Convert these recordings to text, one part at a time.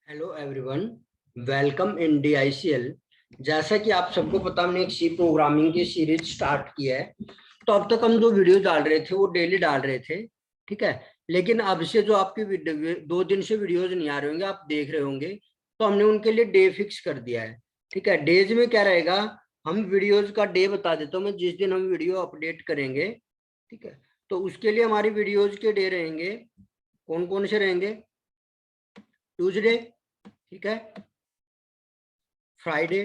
Hello everyone, welcome in DICL। जैसा कि आप सबको पता, हमने एक सी प्रोग्रामिंग की सीरीज स्टार्ट की है। तो अब तक हम जो वीडियो डाल रहे थे वो डेली डाल रहे थे, ठीक है। लेकिन अब से जो आपकी 2 दिन से वीडियोज नहीं आ रहे होंगे, आप देख रहे होंगे, तो हमने उनके लिए डे फिक्स कर दिया है, ठीक है। डेज में क्या रहेगा, हम वीडियोज का डे बता देता हूँ मैं, जिस दिन हम वीडियो अपडेट करेंगे, ठीक है। तो उसके लिए हमारी वीडियोज के डे रहेंगे, कौन कौन से रहेंगे? ट्यूजडे, ठीक है, फ्राइडे,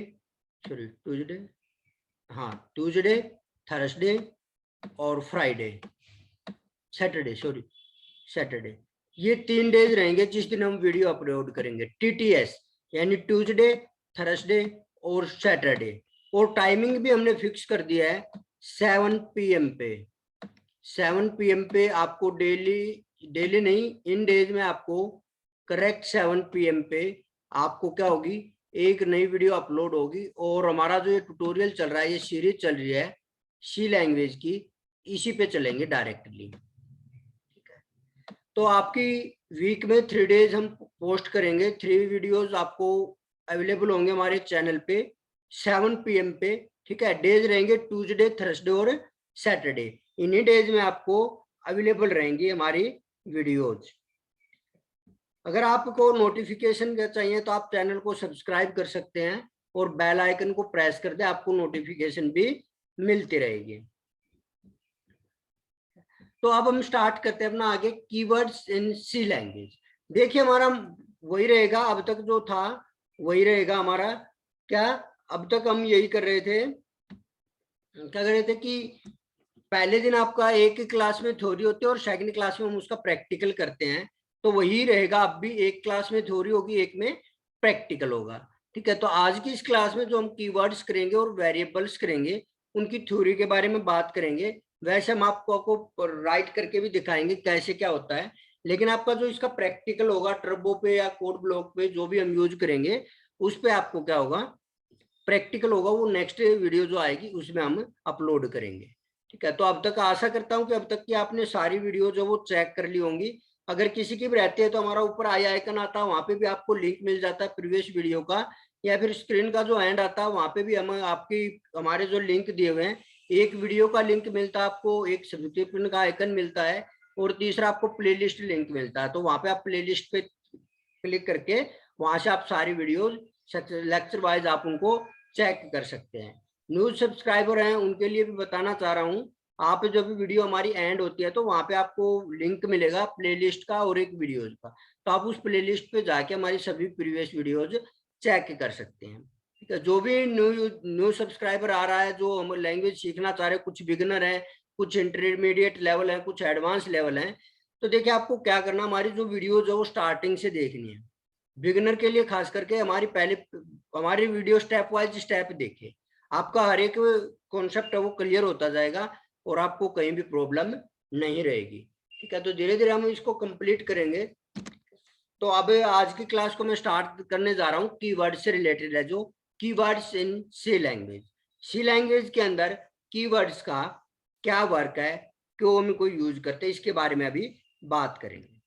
सॉरी ट्यूजडे, हाँ ट्यूजडे, थर्सडे और फ्राइडे, सैटरडे, सॉरी सैटरडे। ये 3 डेज रहेंगे जिस दिन हम वीडियो अपलोड करेंगे, TTS, यानी ट्यूजडे, थर्सडे और सैटरडे। और टाइमिंग भी हमने फिक्स कर दिया है 7 PM पे। 7 PM पे आपको डेली, डेली नहीं, इन डेज में आपको करेक्ट 7 PM पे आपको क्या होगी, एक नई वीडियो अपलोड होगी। और हमारा जो ये ट्यूटोरियल चल रहा है, ये सीरीज चल रही है सी लैंग्वेज की, इसी पे चलेंगे डायरेक्टली, ठीक है। तो आपकी वीक में 3 डेज हम पोस्ट करेंगे, 3 वीडियोज आपको अवेलेबल होंगे हमारे चैनल पे 7 PM पे, ठीक है। डेज रहेंगे ट्यूसडे, थर्सडे और सैटरडे। इन्हीं डेज में आपको अवेलेबल रहेंगी हमारी वीडियोज। अगर आपको नोटिफिकेशन चाहिए तो आप चैनल को सब्सक्राइब कर सकते हैं और बेल आइकन को प्रेस कर दे, आपको नोटिफिकेशन भी मिलती रहेगी। तो अब हम स्टार्ट करते हैं अपना आगे, कीवर्ड्स इन सी लैंग्वेज। देखिए हमारा वही रहेगा, अब तक जो था वही रहेगा हमारा। क्या अब तक हम यही कर रहे थे, क्या कर रहे थे कि पहले दिन आपका एक ही क्लास में थ्योरी होती है और सेकंड क्लास में हम उसका प्रैक्टिकल करते हैं। तो वही रहेगा, अब भी एक क्लास में थ्योरी होगी, एक में प्रैक्टिकल होगा, ठीक है। तो आज की इस क्लास में जो हम कीवर्ड्स करेंगे और वेरिएबल्स करेंगे, उनकी थ्योरी के बारे में बात करेंगे। वैसे हम आपको राइट करके भी दिखाएंगे कैसे क्या होता है। लेकिन आपका जो इसका प्रैक्टिकल होगा, टर्बो पे या कोड ब्लॉक पे जो भी हम यूज करेंगे, उस पे आपको क्या होगा, प्रैक्टिकल होगा। वो नेक्स्ट वीडियो जो आएगी उसमें हम अपलोड करेंगे, ठीक है। तो अब तक आशा करता हूं कि अब तक की आपने सारी वीडियो जो वो चेक कर ली होंगी। अगर किसी की भी रहती है तो हमारा ऊपर आई आइकन आता है, वहां पे भी आपको लिंक मिल जाता है प्रीवियस वीडियो का, या फिर स्क्रीन का जो एंड आता है वहां पे भी हम आपकी हमारे जो लिंक दिए हुए हैं, एक वीडियो का लिंक मिलता है आपको, एक सब्सक्रिप्शन का आइकन मिलता है, और तीसरा आपको प्लेलिस्ट लिंक मिलता है। तो वहां पे आप प्लेलिस्ट पे क्लिक करके वहां से आप सारी वीडियो लेक्चर वाइज आप उनको चेक कर सकते हैं। न्यूज सब्सक्राइबर हैं उनके लिए भी बताना चाह रहा हूँ, आप जब भी वीडियो हमारी एंड होती है तो वहां पे आपको लिंक मिलेगा प्लेलिस्ट का और एक वीडियोज का। तो आप उस प्लेलिस्ट पे जाके हमारी सभी प्रीवियस वीडियोज चेक कर सकते हैं, ठीक है। जो भी न्यू सब्सक्राइबर आ रहा है, जो हम लैंग्वेज सीखना चाह रहे हैं, कुछ बिगिनर है, कुछ इंटरमीडिएट लेवल है, कुछ एडवांस लेवल है, तो देखिए आपको क्या करना, हमारी जो वीडियोज है वो स्टार्टिंग से देखनी है। बिगिनर के लिए खास करके हमारी वीडियो स्टेप वाइज स्टेप देखिए, आपका हर एक कॉन्सेप्ट है वो क्लियर होता जाएगा और आपको कहीं भी प्रॉब्लम नहीं रहेगी, ठीक है। तो धीरे धीरे हम इसको कंप्लीट करेंगे। तो अब आज की क्लास को मैं स्टार्ट करने जा रहा हूँ, कीवर्ड से रिलेटेड है, जो keywords in C language. C language के अंदर कीवर्ड्स का क्या वर्क है, क्यों हम इनको यूज करते हैं, इसके बारे में अभी बात करेंगे।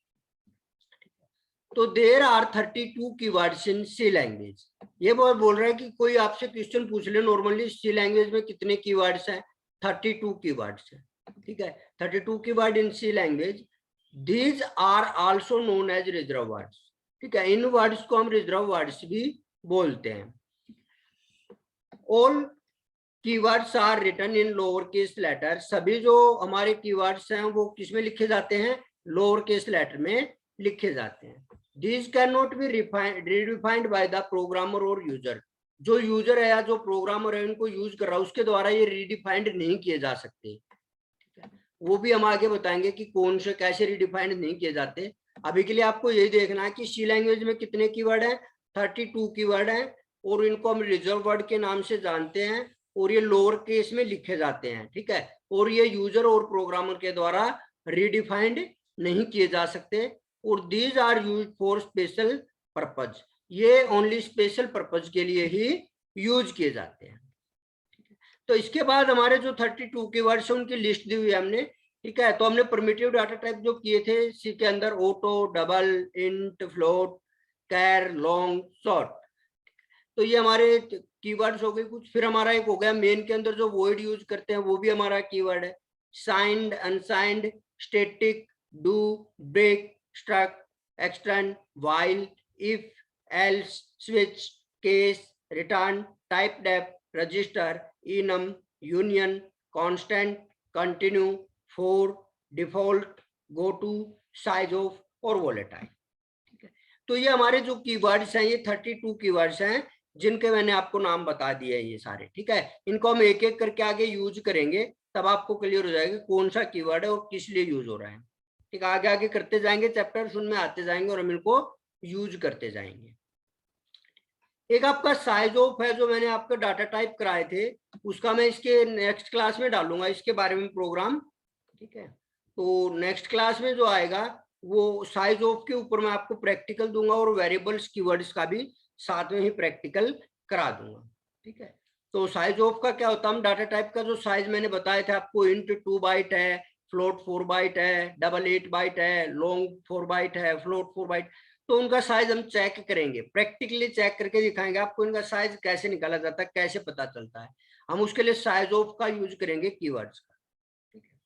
तो there are 32 keywords in C language. ये बोल रहा है कि कोई आपसे क्वेश्चन पूछ ले नॉर्मली, सी लैंग्वेज में कितने कीवर्ड्स हैं? 32 कीवर्ड्स है, ठीक है। 32 keyword in C language. These are also known as reserve words, ठीक है। इन वर्ड्स को हम रिजर्व वर्ड्स भी बोलते हैं। All keywords are written in lower case letter. सभी जो हमारे कीवर्ड्स हैं वो किसमें लिखे जाते हैं? लोअर केस लेटर में लिखे जाते हैं। These cannot be redefined by the programmer or user। जो यूजर है या जो प्रोग्रामर है इनको यूज कर रहा है, उसके द्वारा ये रिडिफाइंड नहीं किए जा सकते, ठीक है। वो भी हम आगे बताएंगे कि कौन से कैसे रिडिफाइंड नहीं किए जाते। अभी के लिए आपको यही देखना है कि सी लैंग्वेज में कितने कीवर्ड हैं? 32 कीवर्ड हैं, और इनको हम रिजर्व वर्ड के नाम से जानते हैं, और ये लोअर केस में लिखे जाते हैं, ठीक है। और ये यूजर और प्रोग्रामर के द्वारा रिडिफाइंड नहीं किए जा सकते। और these are use for special purpose, ये ओनली स्पेशल पर्पज के लिए ही यूज किए जाते हैं। तो इसके बाद हमारे जो 32 कीवर्ड्स है उनकी लिस्ट दी हुई है हमने, ठीक है। तो हमने परमिटिव डाटा टाइप जो किए थे सी के अंदर, ऑटो, डबल, इंट, फ्लोट, कैर, लॉन्ग, शॉर्ट। तो ये हमारे कीवर्ड्स हो गए कुछ। फिर हमारा एक हो गया मेन के अंदर जो वॉइड यूज करते हैं वो भी हमारा कीवर्ड है। Signed, unsigned, static, do, break, struct, extend, while, if, else, switch, case, return, typedef, register, enum, union, constant, continue, for, default, goto, sizeof और वोलेटाइल। ठीक है, तो ये हमारे जो कीवर्ड्स हैं ये 32 कीवर्ड्स हैं जिनके मैंने आपको नाम बता दिए हैं ये सारे। ठीक है, इनको हम एक एक करके आगे यूज करेंगे, तब आपको क्लियर हो जाएगा कौन सा कीवर्ड है और किस लिए यूज हो रहा है। ठीक है, आगे आगे करते जाएंगे, चैप्टर्स उनमें आते जाएंगे और हम इनको यूज करते जाएंगे। एक आपका साइज ऑफ है जो मैंने आपको डाटा टाइप कराए थे, उसका मैं इसके नेक्स्ट क्लास में डालूंगा इसके बारे में प्रोग्राम। ठीक है, तो नेक्स्ट क्लास में जो आएगा वो साइज ऑफ के ऊपर मैं आपको प्रैक्टिकल दूंगा और वेरिएबल्स कीवर्ड्स का भी साथ में ही प्रैक्टिकल करा दूंगा। ठीक है, तो साइज ऑफ का क्या होता है, हम डाटा टाइप का जो साइज मैंने बताया था आपको, इंट 2 बाइट है, फ्लोट 4 बाइट है, डबल 8 बाइट है, लॉन्ग 4 बाइट है, फ्लोट 4 बाइट, तो उनका साइज हम चेक करेंगे, प्रैक्टिकली चेक करके दिखाएंगे आपको इनका साइज कैसे निकाला जाता है, कैसे पता चलता है। हम उसके लिए साइज ऑफ का यूज करेंगे कीवर्ड्स का। ठीक है,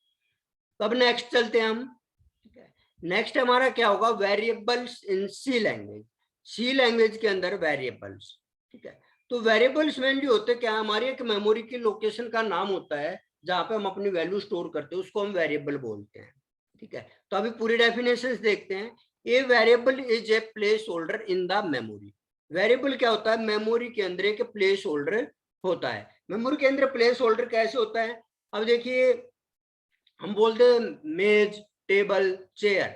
तो अब नेक्स्ट चलते हैं हम। ठीक है, नेक्स्ट हमारा क्या होगा, variables in C language. C language के अंदर वेरिएबल्स। ठीक है, तो वेरिएबल्स मेनली होते क्या, हमारी एक मेमोरी की लोकेशन का नाम होता है जहां पे हम अपनी वैल्यू स्टोर करते हैं, उसको हम वेरिएबल बोलते हैं। ठीक है, तो अभी पूरी डेफिनेशन देखते हैं। A variable is a place holder in the memory. Variable क्या होता है, मेमोरी के अंदर एक प्लेस होल्डर होता है। मेमोरी के अंदर प्लेस होल्डर कैसे होता है, अब देखिए हम बोलते हैं मेज, टेबल, चेयर,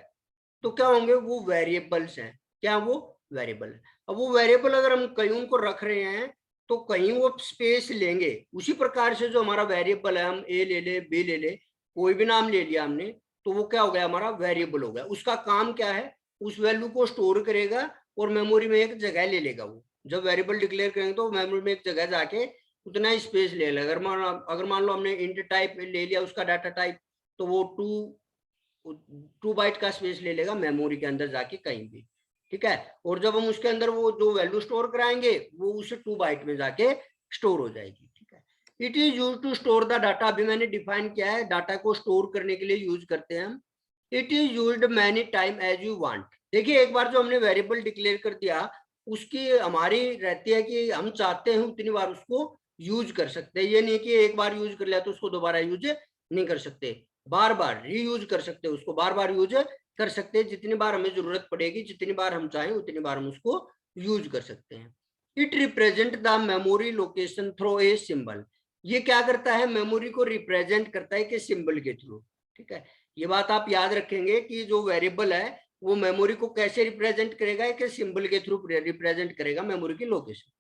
तो क्या होंगे, वो वेरिएबल्स हैं। क्या वो वेरिएबल है। अब वो वेरिएबल अगर हम कहीं उनको रख रहे हैं तो कहीं वो स्पेस लेंगे। उसी प्रकार से जो हमारा वेरिएबल है, हम ए ले ले, बी ले ले, कोई भी नाम ले लिया हमने, तो वो क्या हो गया, हमारा वेरिएबल हो गया। उसका काम क्या है, उस वैल्यू को स्टोर करेगा और मेमोरी में एक जगह ले लेगा। वो जब वेरिएबल डिक्लेयर करेंगे तो मेमोरी में एक जगह जाके उतना ही स्पेस ले लेगा। अगर मान लो हमने इंट टाइप ले लिया उसका डाटा टाइप, तो वो 2 बाइट का स्पेस ले लेगा मेमोरी के अंदर जाके कहीं भी। ठीक है, और जब हम उसके अंदर वो जो वैल्यू स्टोर कराएंगे वो उस 2 बाइट में जाके स्टोर हो जाएगी। ठीक है, it is use to store the data. अभी मैंने डिफाइन किया है, डाटा को स्टोर करने के लिए यूज करते हैं हम। It is used many time as you want. देखिए, एक बार जो हमने वेरिएबल डिक्लेयर कर दिया, उसकी हमारी रहती है कि हम चाहते हैं उतनी बार उसको यूज कर सकते हैं। ये नहीं कि एक बार यूज कर लिया तो उसको दोबारा यूज नहीं कर सकते, बार बार रीयूज कर सकते हैं उसको, बार बार यूज कर सकते हैं। जितनी बार हमें जरूरत पड़ेगी, जितनी बार हम चाहें उतनी बार हम उसको यूज कर सकते हैं। It represent the memory location through a symbol. ये क्या करता है, मेमोरी को रिप्रेजेंट करता है कि सिंबल के थ्रू। ठीक है, ये बात आप याद रखेंगे कि जो वेरिएबल है वो मेमोरी को कैसे रिप्रेजेंट करेगा, कि सिंबल के थ्रू रिप्रेजेंट करेगा मेमोरी की location.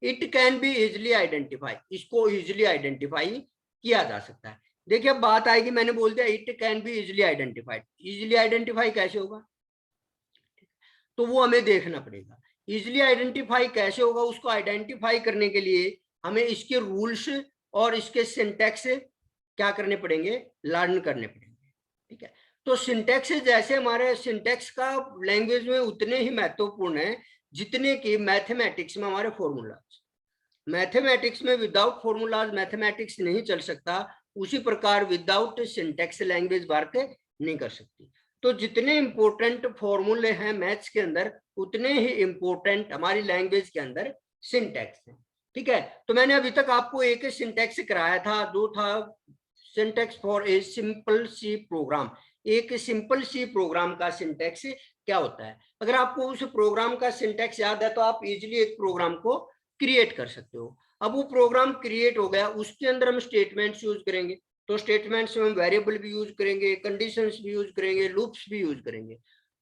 It can be easily identify, इसको इजिली आइडेंटिफाई किया जा सकता है। देखिए, अब बात आएगी, मैंने बोल दिया it can be easily identified. Easily identify कैसे होगा, तो वो हमें देखना पड़ेगा। इजिली आइडेंटिफाई कैसे होगा, उसको आइडेंटिफाई करने के लिए हमें इसके रूल्स और इसके सिंटैक्स क्या करने पड़ेंगे, लर्न करने पड़ेंगे। ठीक है, तो सिंटैक्स जैसे हमारे सिंटैक्स का लैंग्वेज में उतने ही महत्वपूर्ण है जितने कि मैथमेटिक्स में हमारे फॉर्मूलाज। मैथमेटिक्स में विदाउट फॉर्मूलाज मैथमेटिक्स नहीं चल सकता, उसी प्रकार विदाउट सिंटैक्स लैंग्वेज वर्क नहीं कर सकती। तो जितने इंपॉर्टेंट फॉर्मूले हैं मैथ्स के अंदर, उतने ही इंपॉर्टेंट हमारी लैंग्वेज के अंदर सिंटैक्स है। ठीक है, तो मैंने अभी तक आपको एक सिंटैक्स कराया था, जो था syntax for a simple C program. एक सिंपल सी प्रोग्राम का सिंटैक्स क्या होता है। अगर आपको उस प्रोग्राम का सिंटैक्स याद है तो आप इजिली एक प्रोग्राम को क्रिएट कर सकते हो। अब वो प्रोग्राम क्रिएट हो गया, उसके अंदर हम स्टेटमेंट्स यूज करेंगे, तो स्टेटमेंट्स में हम वेरिएबल भी यूज करेंगे, कंडीशंस भी यूज करेंगे, लूप्स भी यूज करेंगे।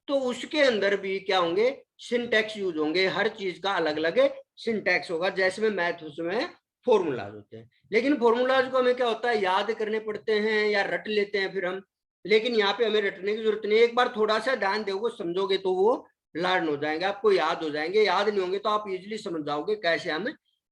तो उसके अंदर भी क्या होंगे, सिंटैक्स यूज होंगे। हर चीज का अलग अलग सिंटैक्स होगा, जैसे में मैथ उसमें फॉर्मूलाज होते हैं। लेकिन फॉर्मूलाज को हमें क्या होता है, याद करने पड़ते हैं या रट लेते हैं फिर हम। लेकिन यहाँ पे हमें रटने की जरूरत नहीं, एक बार थोड़ा सा ध्यान दोगे, समझोगे तो वो लर्न हो जाएंगे, आपको याद हो जाएंगे। याद नहीं होंगे तो आप इजिली समझ जाओगे कैसे हम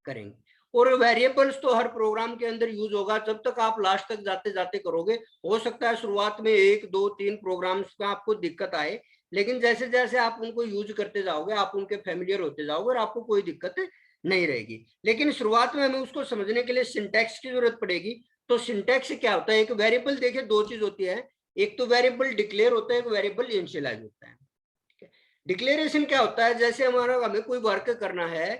करेंगे। और वेरिएबल्स तो हर प्रोग्राम के अंदर यूज होगा, जब तक आप लास्ट तक जाते जाते करोगे। हो सकता है शुरुआत में 1 2 3 प्रोग्राम्स में आपको दिक्कत आए, लेकिन जैसे जैसे आप उनको यूज करते जाओगे, आप उनके फेमिलियर होते जाओगे और आपको कोई दिक्कत नहीं रहेगी। लेकिन शुरुआत में हमें उसको समझने के लिए सिंटैक्स की जरूरत पड़ेगी। तो सिंटैक्स क्या होता है? एक वेरिएबल, देखिए दो चीज होती है, एक तो वेरिएबल डिक्लेयर होता है, एक वेरिएबल इनिशियलाइज होता है। डिक्लेरेशन क्या होता है? जैसे हमारा हमें कोई वर्क करना है,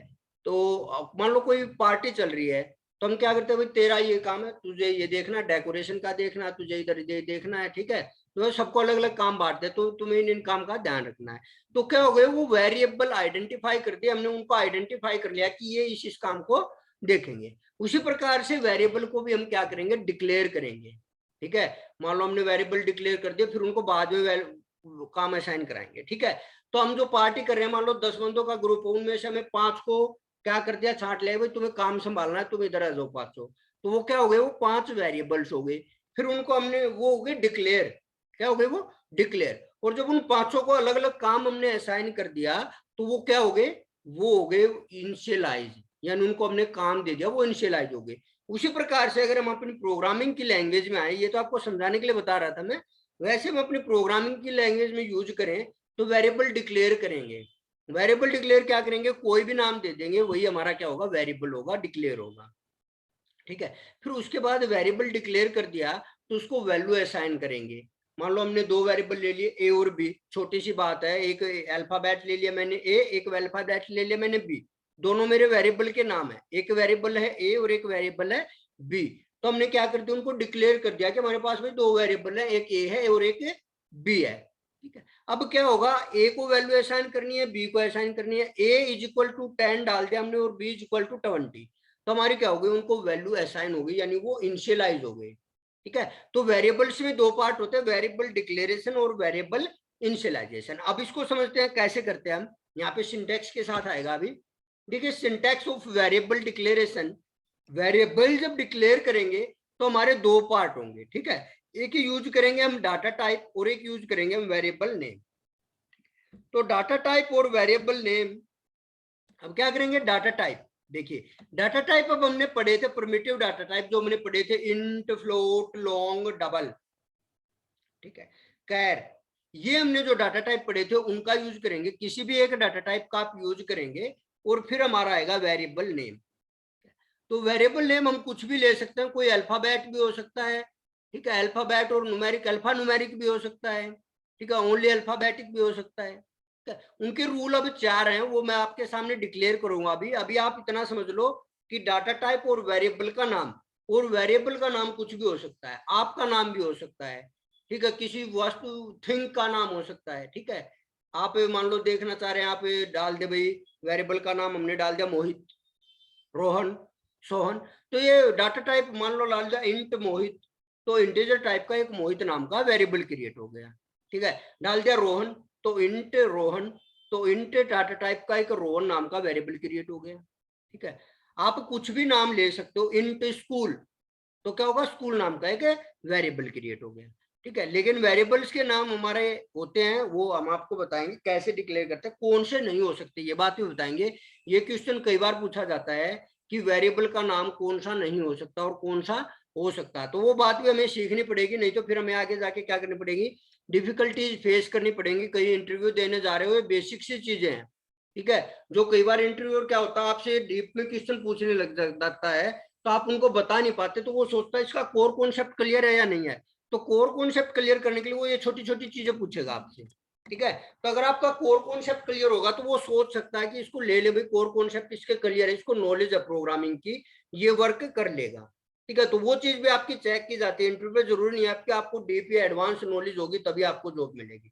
तो मान लो कोई पार्टी चल रही है, तो हम क्या करते हैं, भाई तेरा ये काम है, तुझे ये देखना, डेकोरेशन का देखना, तुझे इधर ये देखना है, ठीक है। तो सबको अलग अलग काम बांटते हैं, तो तुम्हें इन काम का ध्यान रखना है। तो क्या हो गया, वो वेरिएबल आइडेंटिफाई कर दिया हमने, उनको आइडेंटिफाई कर लिया कि ये इस काम को देखेंगे। उसी प्रकार से वेरिएबल को भी हम क्या करेंगे, डिक्लेयर करेंगे, ठीक है। मान लो हमने वेरिएबल डिक्लेयर कर दिया, फिर उनको बाद में काम असाइन कराएंगे, ठीक है। तो हम जो पार्टी कर रहे हैं, मान लो 10 बंदों का ग्रुप है, उनमें से हमें 5 को क्या कर दिया, छांट लिया, भाई तुम्हें काम संभालना है, तुम इधर आ जाओ 500। तो वो क्या हो गए, वो 5 वेरिएबल्स हो गए। फिर उनको हमने, वो हो गए डिक्लेयर, क्या हो गए वो, डिक्लेयर। और जब उन 500 को अलग अलग काम हमने असाइन कर दिया, तो वो क्या हो गए, वो हो गए इनिशियलाइज, यानी उनको हमने काम दे दिया, वो इनिशियलाइज हो गए। उसी प्रकार से अगर हम अपनी प्रोग्रामिंग की लैंग्वेज में आए, ये तो आपको समझाने के लिए बता रहा था मैं, वैसे हम अपनी प्रोग्रामिंग की लैंग्वेज में यूज करें तो वेरिएबल डिक्लेयर करेंगे। वेरिएबल डिक्लेयर क्या करेंगे, कोई भी नाम दे देंगे, वही हमारा क्या होगा, वेरिएबल होगा, डिक्लेयर होगा, ठीक है। फिर उसके बाद वेरिएबल डिक्लेयर कर दिया, तो उसको वैल्यू असाइन करेंगे। मान लो हमने 2 वेरिएबल ले लिए, ए और बी, छोटी सी बात है, एक अल्फाबेट ले लिया मैंने ए, एक अल्फाबेट ले लिया मैंने बी, दोनों मेरे वेरिएबल के नाम है, एक वेरिएबल है ए और एक वेरिएबल है बी। तो हमने क्या कर दिया, उनको डिक्लेयर कर दिया कि हमारे पास में 2 वेरिएबल है, एक ए है और एक बी है, ठीक है। अब क्या होगा, ए को वैल्यू असाइन करनी है, बी को असाइन करनी है। ए इज इक्वल टू 10 डाल दिया हमने और बी इज इक्वल टू 20, तो हमारी क्या हो गई, उनको वैल्यू असाइन हो गई, यानी वो इनिशियलाइज हो गए, ठीक है। तो वेरिएबल्स में 2 पार्ट होते हैं, वेरिएबल डिक्लेरेशन और वेरिएबल इनिशियलाइजेशन। अब इसको समझते हैं कैसे करते हैं हम, यहाँ पे सिंटैक्स के साथ आएगा अभी। देखिए syntax of variable declaration, variable जब डिक्लेयर करेंगे तो हमारे 2 पार्ट होंगे, ठीक है। एक यूज करेंगे हम डाटा टाइप और एक यूज करेंगे हम वेरिएबल नेम। तो डाटा टाइप और वेरिएबल नेम, अब क्या करेंगे, डाटा टाइप, देखिए डाटा टाइप अब हमने पढ़े थे, प्रिमिटिव डाटा टाइप जो हमने पढ़े थे, इंट, फ्लोट, लॉन्ग, डबल, ठीक है, कैर, ये हमने जो डाटा टाइप पढ़े थे उनका यूज करेंगे, किसी भी एक डाटा टाइप का आप यूज करेंगे और फिर हमारा आएगा वेरिएबल नेम। तो वेरिएबल नेम हम कुछ भी ले सकते हैं, कोई अल्फाबेट भी हो सकता है, ठीक है, अल्फाबेट और न्यूमेरिक, अल्फा न्यूमेरिक भी हो सकता है, ठीक है, ओनली अल्फाबेटिक भी हो सकता है। उनके रूल अब 4 हैं, वो मैं आपके सामने डिक्लेयर करूंगा अभी। अभी आप इतना समझ लो कि डाटा टाइप और वेरिएबल का नाम, और वेरिएबल का नाम कुछ भी हो सकता है, आपका नाम भी हो सकता है, ठीक है, किसी वस्तु थिंग का नाम हो सकता है, ठीक है। आप मान लो देखना चाह रहे हैं, आप डाल दे भाई, वेरिएबल का नाम हमने डाल दिया मोहित, रोहन, सोहन, तो ये डाटा टाइप मान लो डाल दिया इंट मोहित, तो इंटीजर टाइप का एक मोहित नाम का वेरिएबल क्रिएट हो गया, ठीक है। डाल दिया रोहन, तो इंट रोहन, तो इंट डाटा टाइप का एक रोहन नाम का वेरिएबल क्रिएट हो गया, ठीक है। आप कुछ भी नाम ले सकते हो, इंट स्कूल, तो क्या होगा, स्कूल नाम का एक वेरिएबल क्रिएट हो गया, ठीक है। लेकिन वेरिएबल्स के नाम हमारे होते हैं, वो हम आपको बताएंगे कैसे डिक्लेयर करते हैं, कौन से नहीं हो सकते, ये बात भी बताएंगे। ये क्वेश्चन कई बार पूछा जाता है कि वेरिएबल का नाम कौन सा नहीं हो सकता और कौन सा हो सकता है, तो वो बात भी हमें सीखनी पड़ेगी, नहीं तो फिर हमें आगे जाके क्या करनी पड़ेगी, डिफिकल्टीज फेस करनी पड़ेगी। कई इंटरव्यू देने जा रहे हो, ये बेसिक सी चीजें हैं, ठीक है। जो कई बार इंटरव्यू क्या होता है, आपसे डीप में क्वेश्चन पूछने लग जाता है, तो आप उनको बता नहीं पाते, तो वो सोचता है इसका कोर कॉन्सेप्ट क्लियर है या नहीं है। तो कोर कॉन्सेप्ट क्लियर करने के लिए वो ये छोटी छोटी चीजें पूछेगा आपसे, ठीक है। तो अगर आपका कोर कॉन्सेप्ट क्लियर होगा तो वो सोच सकता है कि इसको ले ले भाई, कोर कॉन्सेप्ट इसके क्लियर है, इसको नॉलेज है प्रोग्रामिंग की, ये वर्क कर लेगा, ठीक है। तो वो चीज भी आपकी चेक की जाती है इंटरव्यू में। जरूरी नहीं है आपकी आपको डीप या एडवांस नॉलेज होगी तभी आपको जॉब मिलेगी,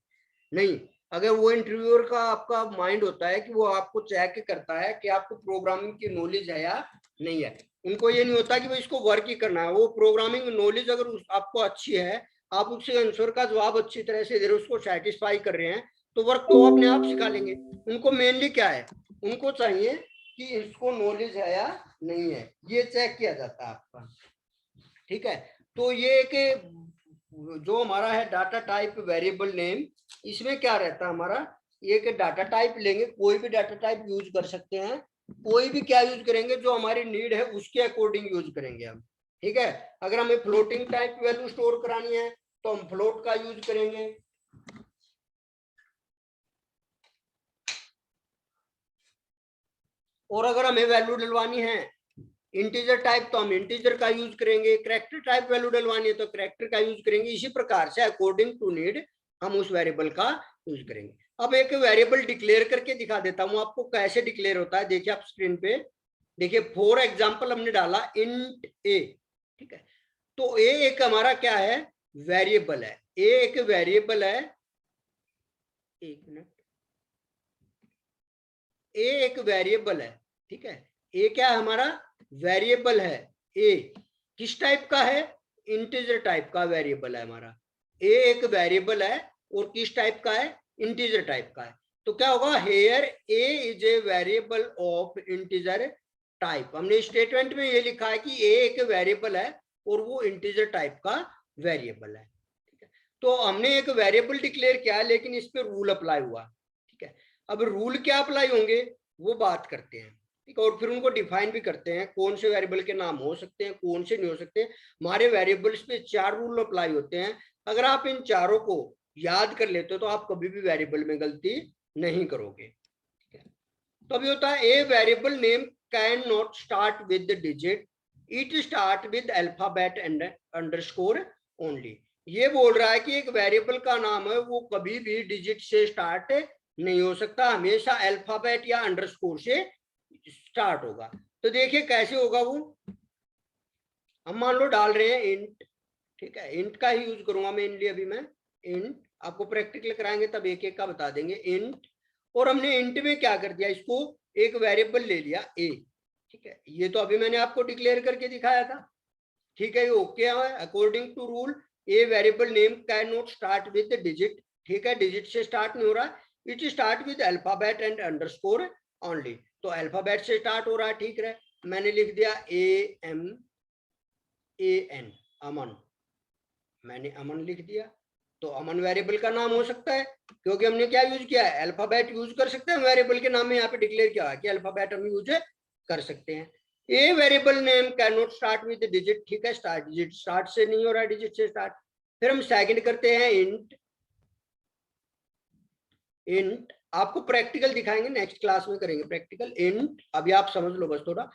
नहीं। अगर वो इंटरव्यूअर का आपका माइंड होता है कि वो आपको चेक करता है कि आपको प्रोग्रामिंग की नॉलेज है या नहीं है, उनको ये नहीं होता कि भाई इसको वर्क ही करना है। वो प्रोग्रामिंग नॉलेज अगर आपको अच्छी है, आप उससे आंसर का जवाब अच्छी तरह से दे रहे हो, उसको सेटिस्फाई कर रहे हैं, तो वर्क तो अपने आप सिखा लेंगे। उनको मेनली क्या है, उनको चाहिए कि इसको नॉलेज है या नहीं है, ये चेक किया जाता है आपका, ठीक है। तो ये कि जो हमारा है डाटा टाइप वेरिएबल नेम, इसमें क्या रहता है हमारा, ये कि डाटा टाइप लेंगे, कोई भी डाटा टाइप यूज कर सकते हैं, कोई भी क्या यूज करेंगे, जो हमारी नीड है उसके अकॉर्डिंग यूज करेंगे हम, ठीक है। अगर हमें फ्लोटिंग टाइप वैल्यू स्टोर करानी है तो हम फ्लोट का यूज करेंगे, और अगर हमें वैल्यू डलवानी है इंटीजर टाइप तो हम इंटीजर का यूज करेंगे, कैरेक्टर टाइप वैल्यू डलवानी है तो कैरेक्टर का यूज करेंगे। इसी प्रकार से अकॉर्डिंग टू नीड हम उस वेरिएबल का यूज करेंगे। अब एक वेरिएबल डिक्लेयर करके दिखा देता हूं आपको कैसे डिक्लेयर होता है। देखिए आप स्क्रीन पे देखिए, फॉर एग्जांपल हमने डाला इंट ए, ठीक है। तो ए एक हमारा क्या है, वेरिएबल है। ए एक वेरिएबल है, एक मिनट, ए एक वेरिएबल है, ठीक है। ए क्या है हमारा, वेरिएबल है। ए किस टाइप का है, इंटीजर टाइप का वेरिएबल है हमारा। ए एक वेरिएबल है और किस टाइप का है, इंटीजर टाइप का है। तो क्या होगा, here a is a variable of integer type. हमने स्टेटमेंट में ये लिखा है कि ए एक वेरिएबल है और वो इंटीजर टाइप का वेरिएबल है, ठीक है। तो हमने एक वेरिएबल डिक्लेयर किया है लेकिन इस पे रूल अप्लाई हुआ, ठीक है। अब रूल क्या अप्लाई होंगे वो बात करते हैं, ठीक है। और फिर उनको डिफाइन भी करते हैं, कौन से वेरिएबल के नाम हो सकते हैं, कौन से नहीं हो सकते। हमारे वेरिएबल्स पे 4 रूल अप्लाई होते हैं। अगर आप इन चारों को याद कर लेते हो तो आप कभी भी वेरिएबल में गलती नहीं करोगे, ठीक है। तो अभी होता है, ए variable name can not start with digit, it start with alphabet and underscore only. ये बोल रहा है कि एक वेरिएबल का नाम है वो कभी भी डिजिट से स्टार्ट नहीं हो सकता, हमेशा अल्फाबेट या अंडरस्कोर से स्टार्ट होगा। तो देखिए कैसे होगा वो, हम मान लो डाल रहे हैं इंट, ठीक है। इंट का ही यूज करूंगा मेनली अभी मैं, इंट। आपको प्रैक्टिकल कराएंगे तब एक एक का बता देंगे। इंट, और हमने इंट में क्या कर दिया, इसको एक वेरिएबल ले लिया ए, ठीक है। ये तो अभी मैंने आपको डिक्लेयर करके दिखाया था, ठीक है। ये ओके है, according to rule a variable name can not start with digit, ठीक है। डिजिट से स्टार्ट नहीं हो रहा, it start with alphabet and underscore only. तो अल्फाबेट से स्टार्ट हो रहा है, ठीक है। मैंने लिख दिया ए एम ए एन, अमन, मैंने अमन लिख दिया। तो अमन वेरिएबल का नाम हो सकता है क्योंकि हमने क्या यूज किया है, अल्फाबेट यूज कर सकते हैं वेरिएबल के नाम में। यहाँ पे डिक्लेयर किया है कि अल्फाबेट हम यूज कर सकते हैं। ए variable name can not start with digit, ठीक है। स्टार्ट डिजिट, स्टार्ट से नहीं हो रहा है, डिजिट से स्टार्ट। फिर हम सेकंड करते हैं इंट। इंट आपको प्रैक्टिकल दिखाएंगे, नेक्स्ट क्लास में करेंगे प्रैक्टिकल। इंट अभी आप समझ लो बस थोड़ा।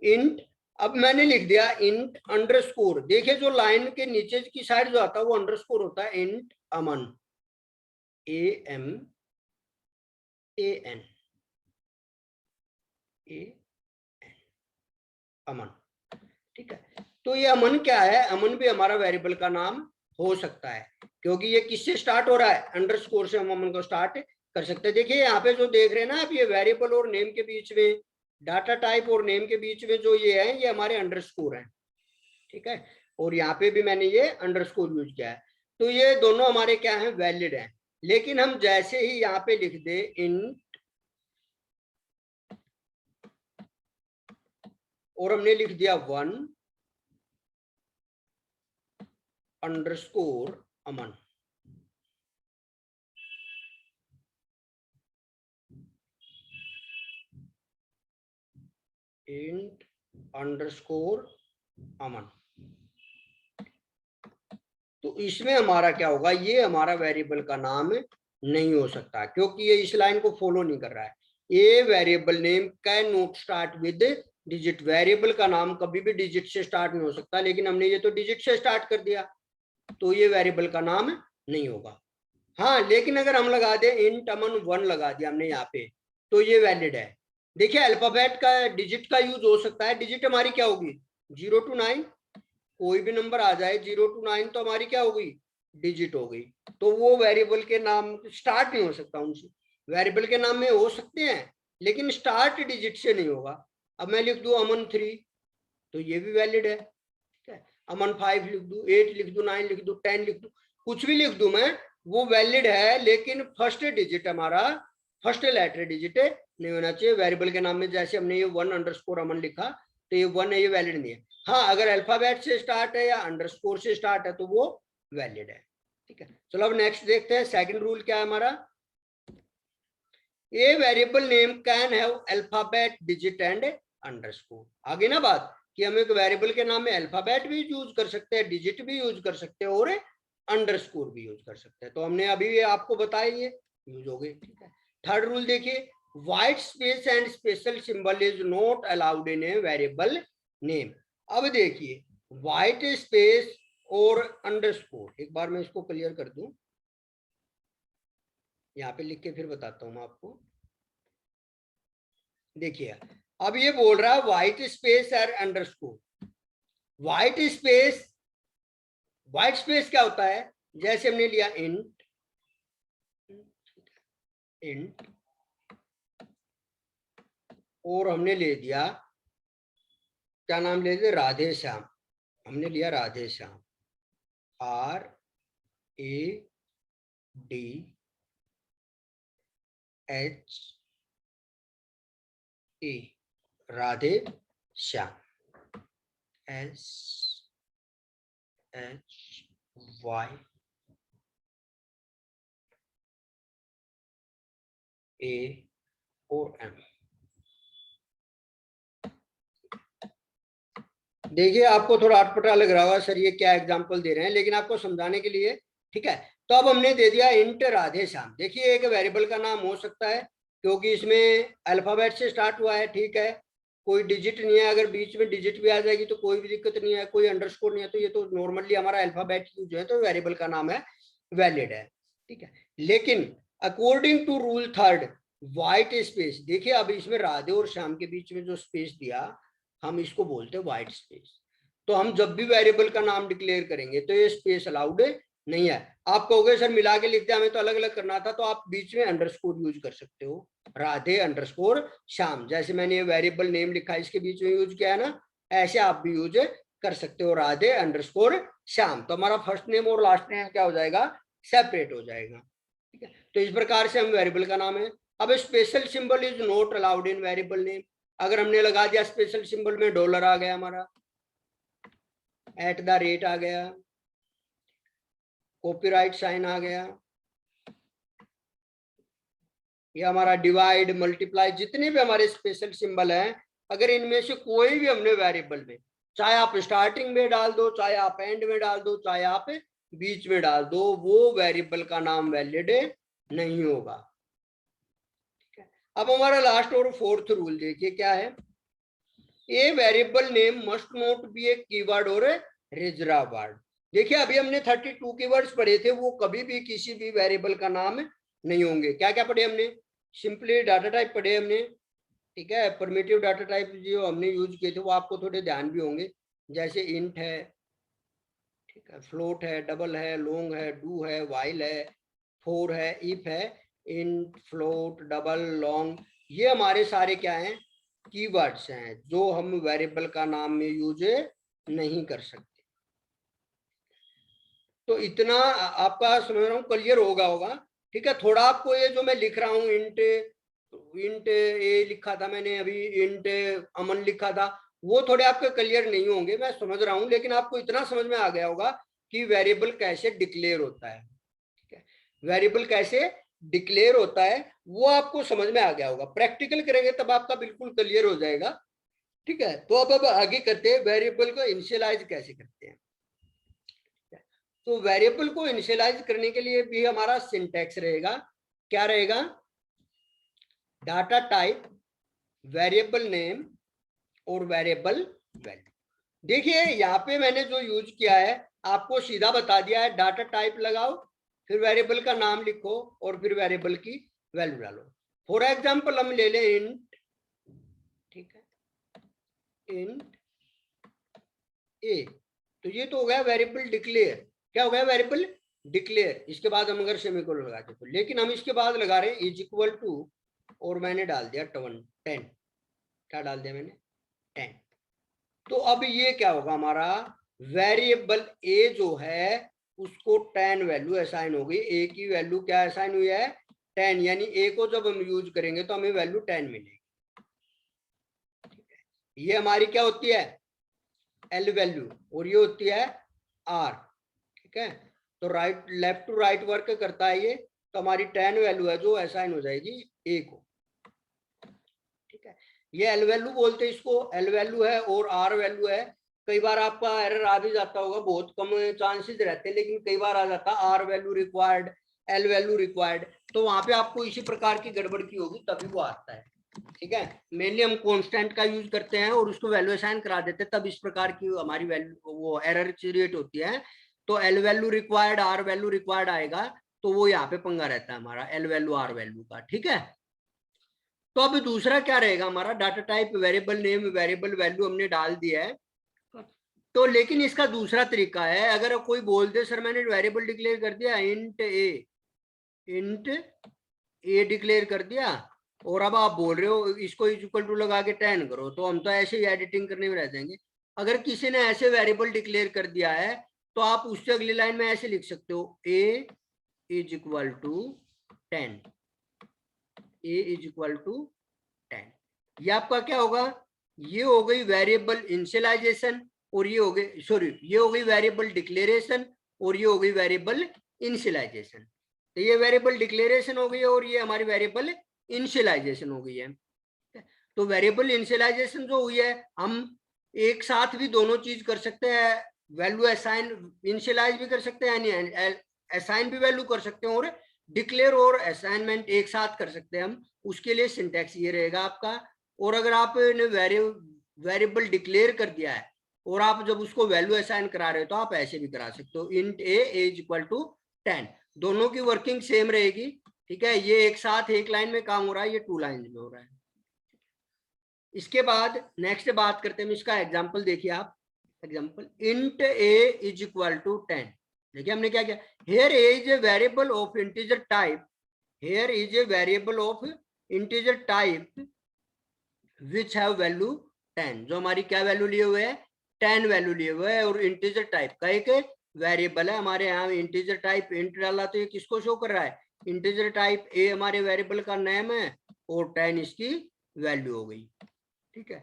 इंट, अब मैंने लिख दिया इंट अंडरस्कोर। देखिए जो लाइन के नीचे की साइड जो आता है वो अंडरस्कोर होता है। इंट Aman, A M A N, A N, Aman, ठीक है। तो ये अमन क्या है, अमन भी हमारा वेरिएबल का नाम हो सकता है क्योंकि ये किससे स्टार्ट हो रहा है, अंडरस्कोर से हम अमन को स्टार्ट कर सकते हैं। देखिए यहाँ पे जो देख रहे हैं ना आप, ये वेरिएबल और नेम के बीच में, डाटा टाइप और नेम के बीच में जो ये है, ये हमारे अंडरस्कोर है, ठीक है। और यहाँ पे भी मैंने ये अंडरस्कोर यूज किया है। तो ये दोनों हमारे क्या है, वैलिड है। लेकिन हम जैसे ही यहाँ पे लिख दे इन, और हमने लिख दिया 1 अंडरस्कोर अमन, इंट अंडरस्कोर अमन, तो इसमें हमारा क्या होगा, ये हमारा वेरिएबल का नाम नहीं हो सकता क्योंकि ये इस लाइन को फॉलो नहीं कर रहा है। ए variable name can not start with digit, variable का नाम कभी भी डिजिट से स्टार्ट नहीं हो सकता, लेकिन हमने ये तो डिजिट से स्टार्ट कर दिया तो ये वेरिएबल का नाम नहीं होगा। हाँ, लेकिन अगर हम लगा दें इंट अमन 1 लगा दिया हमने यहाँ पे, तो ये वैलिड है। देखिए अल्फाबेट का, डिजिट का यूज हो सकता है। डिजिट हमारी क्या होगी, 0 to 9, कोई भी नंबर आ जाए 0 to 9 तो हमारी क्या होगी, डिजिट हो गई। तो वो वेरिएबल के नाम स्टार्ट नहीं हो सकता उनसे। वेरिएबल के नाम में हो सकते हैं लेकिन स्टार्ट डिजिट से नहीं होगा। अब मैं लिख दूं अमन 3 तो ये भी वैलिड है, ठीक है। अमन 5 लिख दूं, 8 लिख दूं, 9 लिख दूं, 10 लिख दूं, कुछ भी लिख दूं मैं, वो वैलिड है। लेकिन फर्स्ट डिजिट हमारा, फर्स्ट लेटर डिजिट नहीं होना चाहिए वेरिएबल के नाम में। जैसे हमने ये 1 अंडरस्कोर अमन लिखा तो ये 1 है, ये वैलिड नहीं है। हाँ, अगर अल्फाबेट से स्टार्ट है या अंडरस्कोर से स्टार्ट है तो वो वैलिड है, ठीक है। चलो अब नेक्स्ट देखते हैं, सेकंड रूल क्या है हमारा। ए variable name can have alphabet digit and underscore. आगे ना बात कि हम एक वेरिएबल के नाम में अल्फाबेट भी यूज कर सकते हैं, डिजिट भी यूज कर सकते हैं और अंडरस्कोर भी यूज कर सकते हैं। तो हमने अभी आपको बताया ये यूज हो गए, ठीक है। थर्ड रूल देखिए, white space and special symbol is not allowed in A variable name. अब देखिए व्हाइट स्पेस और अंडरस्कोर, एक बार मैं इसको क्लियर कर दूं, यहाँ पे लिख के फिर बताता हूं मैं आपको। देखिए अब ये बोल रहा है व्हाइट स्पेस और अंडरस्कोर। व्हाइट स्पेस क्या होता है, जैसे हमने लिया इंट और हमने ले दिया, क्या नाम ले दिया, राधे श्याम। हमने लिया राधे श्याम, RADHE, राधे श्याम, SHYAM। देखिए आपको थोड़ा अटपटा लग रहा होगा सर ये क्या एग्जांपल दे रहे हैं, लेकिन आपको समझाने के लिए, ठीक है। तो अब हमने दे दिया इंट राधे श्याम। देखिए एक वेरिएबल का नाम हो सकता है क्योंकि इसमें अल्फाबेट से स्टार्ट हुआ है, ठीक है, कोई डिजिट नहीं है, अगर बीच में डिजिट भी आ जाएगी तो कोई भी दिक्कत नहीं है, कोई अंडरस्कोर नहीं है, तो ये तो नॉर्मली हमारा अल्फाबेट यूज है, तो वेरिएबल का नाम है वैलिड है, ठीक है। लेकिन according to rule third white space, देखिए अब इसमें राधे और श्याम के बीच में जो स्पेस दिया हम इसको बोलते हैं व्हाइट स्पेस। तो हम जब भी वेरिएबल का नाम डिक्लेयर करेंगे तो ये स्पेस अलाउड नहीं है। आप कहोगे सर मिला के लिखते हमें तो अलग अलग करना था, तो आप बीच में अंडरस्कोर यूज कर सकते हो, राधे अंडरस्कोर श्याम, जैसे मैंने ये वेरिएबल नेम लिखा है इसके बीच में यूज किया है ना, ऐसे आप भी यूज कर सकते हो, राधे अंडरस्कोर श्याम। तो हमारा फर्स्ट नेम और लास्ट नेम क्या हो जाएगा, सेपरेट हो जाएगा, ठीक है। तो इस प्रकार से हम वेरिएबल का नाम है। अब special symbol is not allowed in variable name. अगर हमने लगा दिया स्पेशल सिंबल में डॉलर आ गया हमारा, @ आ गया, कॉपीराइट साइन आ गया, ये हमारा डिवाइड मल्टीप्लाई, जितने भी हमारे स्पेशल सिंबल हैं, अगर इनमें से कोई भी हमने वेरिएबल में, चाहे आप स्टार्टिंग में डाल दो, चाहे आप एंड में डाल दो, चाहे आप बीच में डाल दो, वो वेरिएबल का नाम वैलिड नहीं होगा, ठीक है। अब हमारा लास्ट और फोर्थ रूल देखिए क्या है, ए variable name must not be A keyword और रिजर्व वर्ड। देखिए अभी हमने 32 कीवर्ड्स पढ़े थे, वो कभी भी किसी भी वेरिएबल का नाम नहीं होंगे। क्या क्या पढ़े हमने, सिंपली डाटा टाइप पढ़े हमने, ठीक है, परमिटिव डाटा टाइप जो हमने यूज किए थे वो आपको थोड़े ध्यान भी होंगे, जैसे इंट है, ठीक है, फ्लोट है, डबल है, लॉन्ग है, डू है, वाइल है, फोर है, इफ है, इंट, फ्लोट, डबल, लॉन्ग, ये हमारे सारे क्या हैं, कीवर्ड्स हैं जो हम वेरिएबल का नाम में यूज नहीं कर सकते। तो इतना आपका समझ रहा हूँ क्लियर होगा, ठीक है। थोड़ा आपको ये जो मैं लिख रहा हूँ इंट ए लिखा था मैंने अभी, इंट अमन लिखा था, वो थोड़े आपके क्लियर नहीं होंगे, मैं समझ रहा हूँ, लेकिन आपको इतना समझ में आ गया होगा कि वेरिएबल कैसे डिक्लेयर होता है, ठीक है, वेरिएबल कैसे डिक्लेयर होता है वो आपको समझ में आ गया होगा। प्रैक्टिकल करेंगे तब आपका बिल्कुल क्लियर हो जाएगा, ठीक है। तो अब आगे करते हैं वेरिएबल को इनिशियलाइज कैसे करते हैं। तो वेरिएबल को इनिशियलाइज करने के लिए भी हमारा सिंटैक्स रहेगा, क्या रहेगा, डाटा टाइप, वेरिएबल नेम और वेरिएबल वैल्यू। देखिए यहाँ पे मैंने जो यूज किया है आपको सीधा बता दिया है, डाटा टाइप लगाओ, फिर वेरिएबल का नाम लिखो और फिर वेरिएबल की वैल्यू डालो। फॉर एग्जांपल हम ले लें इंट, ठीक है, इंट ए, तो ये तो हो गया वेरिएबल डिक्लेयर। क्या हो गया, वेरिएबल डिक्लेयर। इसके बाद हम अगर सेमीकोलन लगाते तो, लेकिन हम इसके बाद लगा रहे हैं इज इक्वल टू, और मैंने डाल दिया 10, क्या डाल दिया मैंने, 10। तो अब ये क्या होगा, हमारा वेरिएबल ए जो है उसको 10 वैल्यू असाइन हो गई, ए की वैल्यू क्या असाइन हुई है, 10, यानी ए को जब हम यूज करेंगे तो हमें वैल्यू 10 मिलेगी, ये हमारी क्या होती है, एल वैल्यू, और ये होती है आर, ठीक है। तो right left to right work करता है ये, तो हमारी 10 वैल्यू है जो असाइन हो जाएगी ए को, ठीक है। ये एल वैल्यू बोलते हैं इसको, एल वैल्यू है और आर वैल्यू है। कई बार आपका एरर आ भी जाता होगा, बहुत कम चांसेस रहते हैं, लेकिन कई बार आ जाता है R value required, L value required, तो वहां पे आपको इसी प्रकार की गड़बड़ की होगी तभी वो आता है। ठीक है, मेनली हम कांस्टेंट का यूज करते हैं और उसको वैल्यू असाइन करा देते हैं, तब इस प्रकार की हमारी वैल्यू वो एरर क्रिएट होती है। तो L value required, R value required आएगा, तो वो यहाँ पे पंगा रहता है हमारा एल वैल्यू आर वैल्यू का। ठीक है, तो अब दूसरा क्या रहेगा हमारा, data type variable name variable value हमने डाल दिया है। तो लेकिन इसका दूसरा तरीका है, अगर कोई बोल दे सर मैंने वेरिएबल डिक्लेयर कर दिया इंट ए डिक्लेयर कर दिया, और अब आप बोल रहे हो इसको इक्वल टू लगा के 10 करो, तो हम तो ऐसे ही एडिटिंग करने में रह जाएंगे। अगर किसी ने ऐसे वेरिएबल डिक्लेयर कर दिया है तो आप उससे अगली लाइन में ऐसे लिख सकते हो a is equal to 10, a is equal to 10। ये आपका क्या होगा, ये हो गई वेरिएबल इनिशियलाइजेशन, और ये हो गई, सॉरी, ये हो गई वेरिएबल डिक्लेरेशन, और ये हो गई वेरिएबल इनिशियलाइजेशन। तो ये वेरिएबल डिक्लेरेशन हो गई और ये हमारी वेरिएबल इनिशियलाइजेशन हो गई है। तो वेरिएबल इनिशियलाइजेशन जो हुई है, हम एक साथ भी दोनों चीज कर सकते हैं, वैल्यू असाइन इनिशियलाइज भी कर सकते हैं, यानी असाइन भी वैल्यू कर सकते हैं, और डिक्लेयर और असाइनमेंट एक साथ कर सकते हैं हम। उसके लिए सिंटैक्स ये रहेगा आपका। और अगर आपने वेरिएबल डिक्लेयर कर दिया है और आप जब उसको वैल्यू असाइन करा रहे हो तो आप ऐसे भी करा सकते हो, int a is equal to 10। दोनों की वर्किंग सेम रहेगी। ठीक है, ये एक साथ एक लाइन में काम हो रहा है, ये 2 लाइन में हो रहा है। इसके बाद नेक्स्ट बात करते हैं, इसका एग्जांपल देखिए आप। Example int a is equal to 10। देखिए हमने क्या किया, here a is a variable of integer type, here is a variable of integer type which have value 10। जो हमारी क्या वैल्यू लिए हुए है, 10 वैल्यू लिए हुए है, और इंटीजर टाइप का एक वेरिएबल है हमारे यहाँ। इंटीजर टाइप इंट डाला तो ये किसको शो कर रहा है, इंटीजर टाइप ए हमारे वेरिएबल का नेम है, और 10 इसकी वैल्यू हो गई। ठीक है,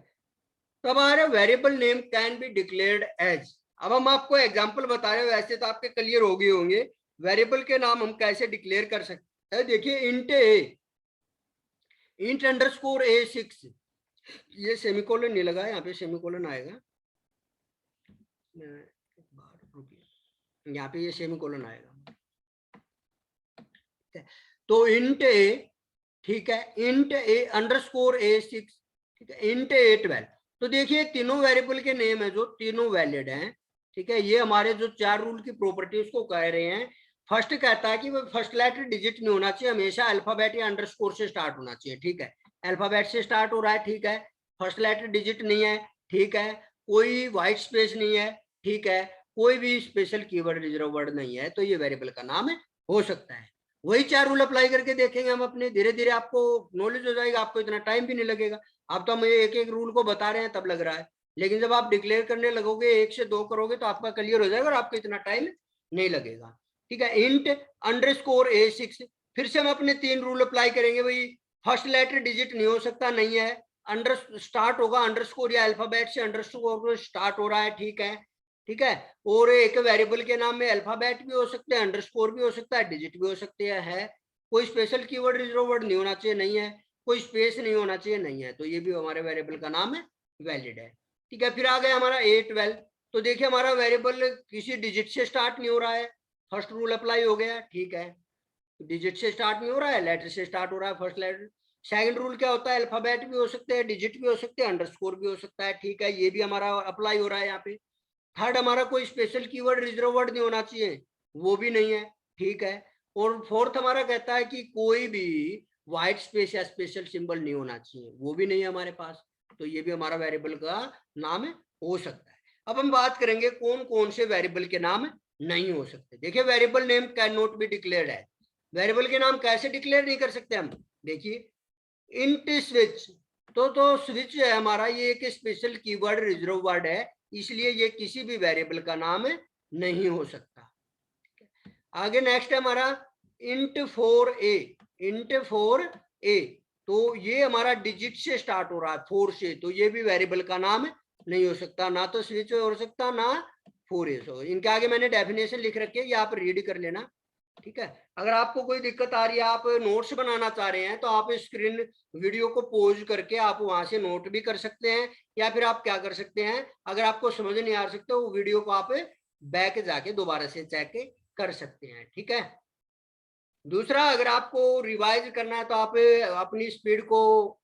तो हमारा variable name can be declared as. अब हम आपको एग्जांपल बता रहे हो, वैसे तो आपके क्लियर हो गए होंगे वेरिएबल के नाम हम कैसे डिक्लेयर कर सकते हैं। देखिए इंट ए, इंट अंडरस्कोर A6, ये सेमीकोलन नहीं लगा, यहाँ पे सेमीकोलन आएगा, यहाँ पे ये सेमीकोलन आएगा। तो इंट ए, ठीक है, इंट ए अंडरस्कोर A6, ठीक है, इंट A12। तो देखिए तीनों वेरिएबल के नेम है जो तीनों वैलिड हैं। ठीक है, ये हमारे जो 4 रूल की प्रॉपर्टीज को कह रहे हैं। फर्स्ट कहता है कि वो फर्स्ट लेटर डिजिट नहीं होना चाहिए, हमेशा अल्फाबेट या अंडरस्कोर से स्टार्ट होना चाहिए। ठीक है, अल्फाबेट से स्टार्ट हो रहा है, ठीक है, फर्स्ट लेटर डिजिट नहीं है, ठीक है, कोई व्हाइट स्पेस नहीं है, ठीक है, कोई भी स्पेशल कीवर्ड रिजर्व वर्ड नहीं है, तो ये वेरिएबल का नाम हो सकता है। वही 4 रूल अप्लाई करके देखेंगे हम अपने, धीरे धीरे आपको नॉलेज हो जाएगा, आपको इतना टाइम भी नहीं लगेगा। अब तो हम एक एक रूल को बता रहे हैं तब लग रहा है, लेकिन जब आप डिक्लेयर करने लगोगे 1 से 2 करोगे तो आपका क्लियर हो जाएगा और आपको इतना टाइम नहीं लगेगा। ठीक है, इंट अंडरस्कोर A6, फिर से हम अपने 3 रूल अप्लाई करेंगे। भाई फर्स्ट लेटर डिजिट नहीं हो सकता, नहीं है, अंडर स्टार्ट होगा अंडरस्कोर या अल्फाबेट से, अंडरस्कोर स्टार्ट हो रहा है, ठीक है, ठीक है। और एक वेरिएबल के नाम में अल्फाबेट भी हो सकते हैं, अंडरस्कोर भी हो सकता है, डिजिट भी हो सकते हैं, कोई स्पेशल कीवर्ड रिजर्व वर्ड नहीं होना चाहिए, नहीं है, कोई स्पेस नहीं होना चाहिए, नहीं है, तो ये भी हमारे वेरिएबल का नाम है, वैलिड है। ठीक है, फिर आ गया हमारा A12। तो देखिए हमारा वेरिएबल किसी डिजिट से स्टार्ट नहीं हो रहा है, फर्स्ट रूल अप्लाई हो गया, ठीक है, डिजिट से स्टार्ट नहीं हो रहा है, लेटर से स्टार्ट हो रहा है, फर्स्ट लेटर। सेकंड रूल क्या होता है, अल्फाबेट भी हो सकते हैं, डिजिट भी हो सकते हैं, अंडरस्कोर भी हो सकता है, ठीक है, ये भी हमारा अप्लाई हो रहा है यहाँ पे। थर्ड हमारा कोई स्पेशल कीवर्ड रिजर्व वर्ड नहीं होना चाहिए, वो भी नहीं है, ठीक है। और फोर्थ हमारा कहता है कि कोई भी व्हाइट स्पेस या स्पेशल सिंबल नहीं होना चाहिए, वो भी नहीं है हमारे पास, तो ये भी हमारा वेरिएबल का नाम हो सकता है। अब हम बात करेंगे कौन कौन से वेरिएबल के नाम नहीं हो सकते। देखिए variable name can not be declared है, वेरिएबल के नाम कैसे डिक्लेयर नहीं कर सकते हम, देखिए इंट स्विच, तो स्विच है हमारा, ये एक स्पेशल कीवर्ड रिजर्व वर्ड है, इसलिए ये किसी भी वेरिएबल का नाम नहीं हो सकता। आगे नेक्स्ट है हमारा int for a, int for a, तो ये हमारा डिजिट से स्टार्ट हो रहा है 4 से, तो ये भी वेरिएबल का नाम नहीं हो सकता, ना तो स्विच हो सकता ना 4A। इनके आगे मैंने डेफिनेशन लिख रखी है, ये आप रीड कर लेना। ठीक है, अगर आपको कोई दिक्कत आ रही है, आप नोट्स बनाना चाह रहे हैं, तो आप स्क्रीन वीडियो को पॉज करके आप वहां से नोट भी कर सकते हैं, या फिर आप क्या कर सकते हैं, अगर आपको समझ नहीं आ सकते वो वीडियो को आप बैक जाके दोबारा से चेक कर सकते हैं। ठीक है, दूसरा, अगर आपको रिवाइज करना है तो आप अपनी स्पीड को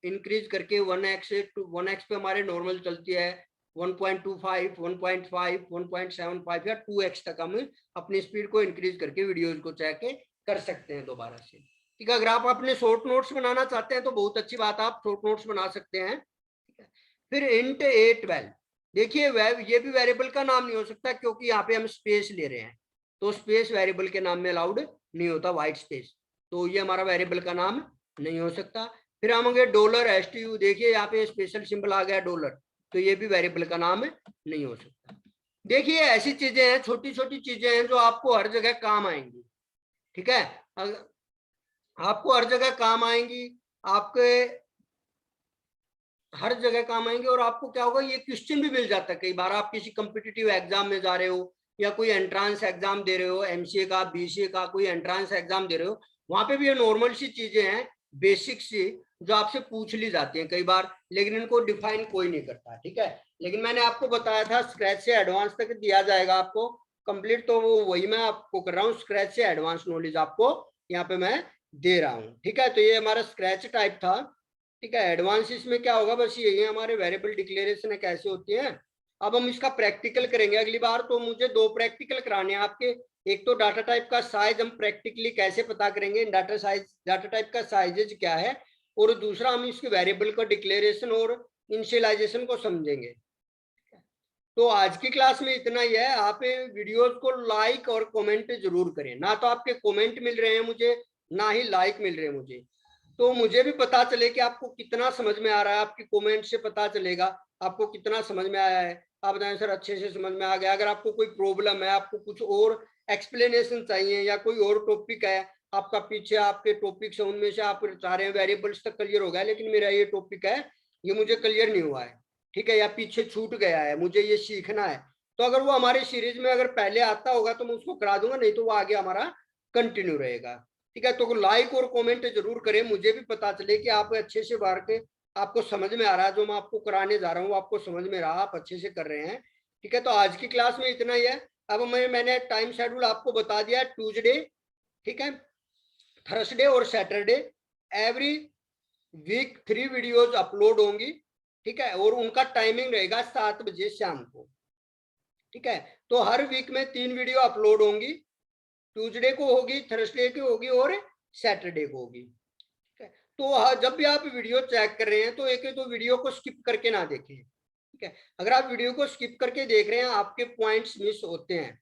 इंक्रीज करके 1x से 1x पे हमारे नॉर्मल चलती है, 1.25, 1.5, 1.75 या 2x तक हम अपनी स्पीड को इंक्रीज करके वीडियोज को चेक कर सकते हैं दोबारा से। ठीक है, अगर आप अपने शॉर्ट नोट्स बनाना चाहते हैं तो बहुत अच्छी बात है, आप शॉर्ट नोट्स बना सकते हैं। ठीक है, फिर इंट A12, देखिए ये भी वेरिएबल का नाम नहीं हो सकता क्योंकि यहाँ पे हम स्पेस ले रहे हैं, तो स्पेस वेरिएबल के नाम में अलाउड नहीं होता, व्हाइट स्पेस, तो ये हमारा वेरिएबल का नाम नहीं हो सकता। फिर हम $STU, देखिए यहाँ पे स्पेशल सिंबल आ गया डॉलर, तो ये भी वेरिएबल का नाम नहीं हो सकता। देखिए ऐसी चीजें हैं, छोटी छोटी चीजें हैं जो आपको हर जगह काम आएंगी। ठीक है, आपको हर जगह काम आएंगी, आपके हर जगह काम आएंगे, और आपको क्या होगा, ये क्वेश्चन भी मिल जाता है कई बार, आप किसी कॉम्पिटिटिव एग्जाम में जा रहे हो या कोई एंट्रांस एग्जाम दे रहे हो, एमसीए का, बीसीए का कोई एंट्रांस एग्जाम दे रहे हो, वहां पे भी ये नॉर्मल सी चीजें हैं, बेसिक सी, जो आपसे पूछ ली जाती हैं कई बार, लेकिन इनको डिफाइन कोई नहीं करता। ठीक है, लेकिन मैंने आपको बताया था स्क्रैच से एडवांस तक दिया जाएगा आपको कंप्लीट, तो वो वही मैं आपको कर रहा हूँ, स्क्रैच से एडवांस नॉलेज आपको यहाँ पे मैं दे रहा हूँ। ठीक है, तो ये हमारा स्क्रैच टाइप था। ठीक है, एडवांस इसमें क्या होगा, बस यही है हमारे वेरिएबल डिक्लेरेशन कैसे होती है। अब हम इसका प्रैक्टिकल करेंगे अगली बार, तो मुझे 2 प्रैक्टिकल कराने हैं आपके। एक तो डाटा टाइप का साइज हम प्रैक्टिकली कैसे पता करेंगे, डाटा टाइप का साइजेज क्या है, और दूसरा हम इसके वेरिएबल का डिक्लेरेशन और इनिशियलाइजेशन को समझेंगे। तो आज की क्लास में इतना ही है। आप वीडियोस को लाइक और कमेंट जरूर करें, ना तो आपके कमेंट मिल रहे हैं मुझे, ना ही लाइक मिल रहे हैं मुझे, तो मुझे भी पता चले कि आपको कितना समझ में आ रहा है। आपकी कमेंट से पता चलेगा आपको कितना समझ में आया है। आप बताएं सर अच्छे से समझ में आ गया। अगर आपको कोई प्रॉब्लम है, आपको कुछ और एक्सप्लेनेशन चाहिए या कोई और टॉपिक है आपका, पीछे आपके टॉपिक्स है उनमें से आप चाह रहे हैं वेरिएबल्स तक क्लियर हो गया, लेकिन मेरा ये टॉपिक है ये मुझे क्लियर नहीं हुआ है, ठीक है, या पीछे छूट गया है, मुझे ये सीखना है, तो अगर वो हमारे सीरीज में अगर पहले आता होगा तो मैं उसको करा दूंगा, नहीं तो वो आगे हमारा कंटिन्यू रहेगा। ठीक है, तो लाइक और कमेंट जरूर करें, मुझे भी पता चले कि आप अच्छे से वर्क आपको समझ में आ रहा है, जो मैं आपको कराने जा रहा हूँ आपको समझ में रहा, आप अच्छे से कर रहे हैं। ठीक है, तो आज की क्लास में इतना ही है। अब मैंने टाइम शेड्यूल आपको बता दिया, ट्यूजडे, ठीक है, थर्सडे और Saturday every week 3 videos upload होंगी। ठीक है, और उनका टाइमिंग रहेगा 7 बजे शाम को। ठीक है, तो हर वीक में 3 वीडियो अपलोड होंगी, ट्यूसडे को होगी, थर्सडे की होगी और सैटरडे को होगी। ठीक है, तो जब भी आप वीडियो चेक कर रहे हैं तो एक तो वीडियो को स्किप करके ना देखें। ठीक है, अगर आप वीडियो को स्किप करके देख रहे हैं आपके पॉइंट्स मिस होते हैं।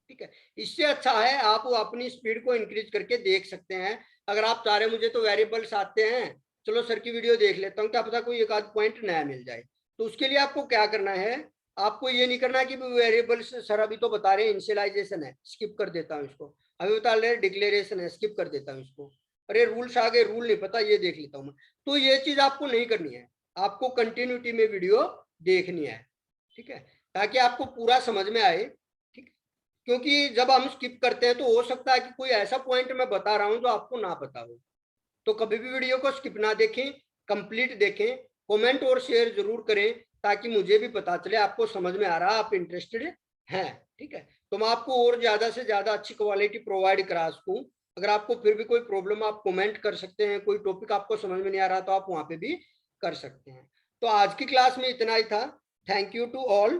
ठीक है, इससे अच्छा है आप अपनी स्पीड को इंक्रीज करके देख सकते हैं। अगर आप चाह रहे मुझे तो वेरिएबल्स आते हैं, चलो सर की वीडियो देख लेता हूँ, क्या पता कोई एक आध पॉइंट नया मिल जाए, तो उसके लिए आपको क्या करना है, आपको ये नहीं करना कि वेरिएबल्स सर अभी तो बता रहे हैं इनिशियलाइजेशन है, स्किप कर देता हूँ इसको, अभी बता रहे डिक्लेरेशन है, स्किप कर देता हूँ इसको, अरे रूल्स आ गए, रूल नहीं पता, ये देख लेता हूँ मैं। तो ये चीज आपको नहीं करनी है, आपको कंटिन्यूटी में वीडियो देखनी है। ठीक है, ताकि आपको पूरा समझ में आए। ठीक, क्योंकि जब हम स्किप करते हैं तो हो सकता है कि कोई ऐसा पॉइंट मैं बता रहा हूं जो आपको ना पता हो, तो कभी भी वीडियो को स्किप ना देखें, कंप्लीट देखें, कमेंट और शेयर जरूर करें, ताकि मुझे भी पता चले आपको समझ में आ रहा, आप इंटरेस्टेड हैं। ठीक है, तो मैं आपको और ज्यादा से ज्यादा अच्छी क्वालिटी प्रोवाइड करा सकूं। अगर आपको फिर भी कोई प्रॉब्लम, आप कमेंट कर सकते हैं, कोई टॉपिक आपको समझ में नहीं आ रहा तो आप वहां पे भी कर सकते हैं। तो आज की क्लास में इतना ही था। Thank you to all.